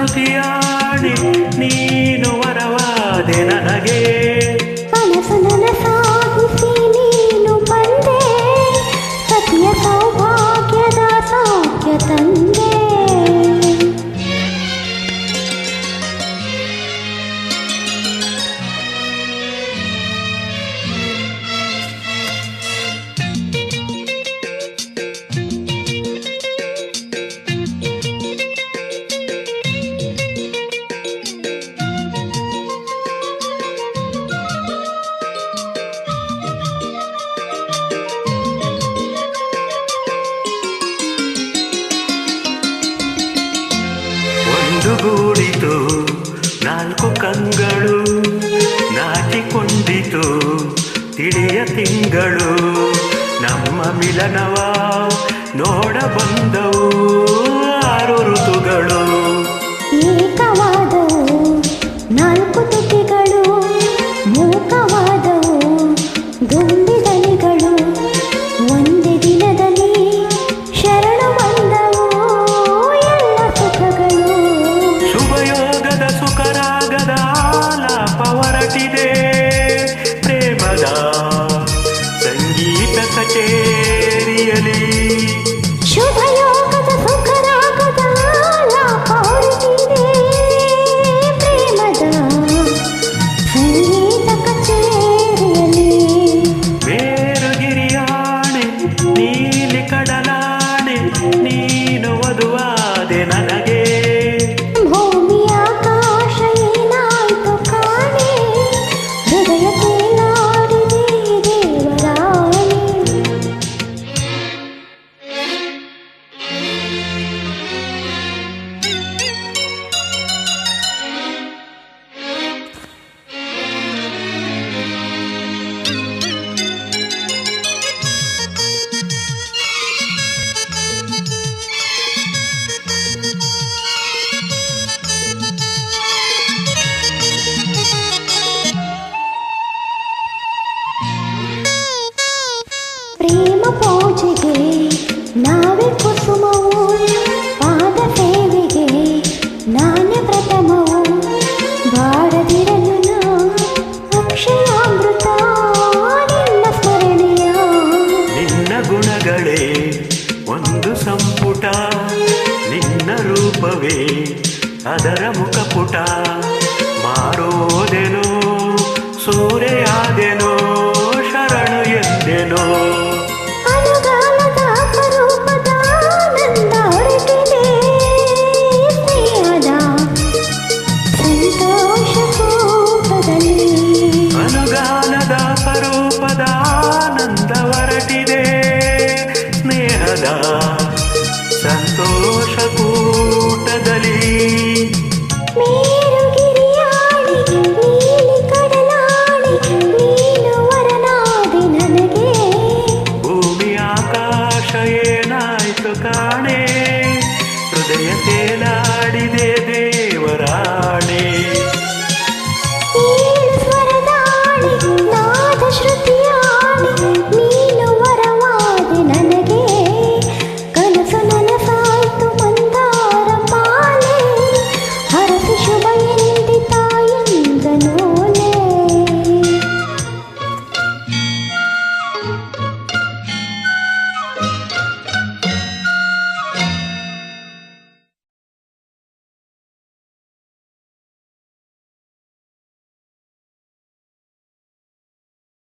ಶ್ರುತಿಯಾಡಿ ನೀನು ವರವಾದೆ ನನಗೆ. ಕನಸು ನನಸಾಗಿಸಿ ನೀನು ಬಂದೆ, ಸತಿಯ ಸೌಭಾಗ್ಯದ ಸೌಖ್ಯ ತಂದೆ. ಒಂದುಗೂಡಿತು ನಾಲ್ಕು ಕಂಗಳು, ನಾಚಿಕೊಂಡಿತು ತಿಳಿಯ ತಿಂಗಳು. ನಮ್ಮ ಮಿಲನವ ನೋಡ ಬಂದವು ಆರು ಋತುಗಳು. ಏಕವಾದವು ನಾಲ್ಕು ತುಟಿಗಳು, ಮೂಕವಾದವು ದುಂಬಿದನಿಗಳು. ಒಂದೇ ದಿನದಲ್ಲಿ ಶರಣು ಬಂದವು ಎಲ್ಲ ಸುಖಗಳು. ಶುಭಯೋಗದ ಸುಖರಾಗದ ಆಲಾಪ ಹೊರಟಿದೆ, ಪ್ರೇಮದ ಸಂಗೀತ ಕಚೇರಿಯಲಿ. ಶುಭಯೋಗದ ಸುಖರಾಗದ ಆಲಾಪ ಹೊರಟಿದೆ, ಪ್ರೇಮದ ಸಂಗೀತ ಕಚೇರಿಯಲಿ. ಮೇರುಗಿರಿಯಾಣೆ ನೀಲಿ ಕಡಲಾಣೆ ನೀನು ವಧುವಾದೆ ನನಗೆ. ಭೂಮಿ ಆಕಾಶ ಏನಾಯ್ತು ಕಾಣೆ, ಹೃದಯ ತೇಲಾಡಿದೆ ದೇವರಾಣೆ. ಪ್ರೇಮ ಪೂಜೆಗೆ ನಾವೇ ಕುಸುಮವು, ಪಾದ ಸೇವೆಗೆ ನಾನೇ ಪ್ರಥಮವು. ಬಾಡದಿರಲು ನಾ ಅಕ್ಷಯಾಮೃತ ನಿನ್ನ ಸ್ಮರಣೆಯ. ನಿನ್ನ ಗುಣಗಳೇ ಒಂದು ಸಂಪುಟ, ನಿನ್ನ ರೂಪವೇ ಅದರ ಮುಖಪುಟ. ಮಾರೋದೆನೋ ಸೂರೆಯಾದೆನೋ ಶರಣು ಎಂದೆನೋ. ಅನುಗಾಲದ ಅಪರೂಪದ ಆನಂದ ಹೊರಟಿದೆ, ಸ್ನೇಹದ ಸಂತೋಷ ಕೂಟದಲ್ಲಿ. ಅನುಗಾಲದ ಸ್ವರೂಪದ ಆನಂದ ಹೊರಟಿದೆ, ಸ್ನೇಹದ ಸಂತೋಷ ಕೂಟದಲ್ಲಿ. ಮೇರುಗಿರಿಯಾಣಿ ನೀಲಿ ಕಡಲಾಣಿ ನೀನು ವರನಾದೆ ನನಗೆ. ಭೂಮಿ ಆಕಾಶ ಏನಾಯ್ತು ಕಾಣೆ, ಹೃದಯ ತೇಲಾಡಿದೆ ದೇವರಾಣೆ.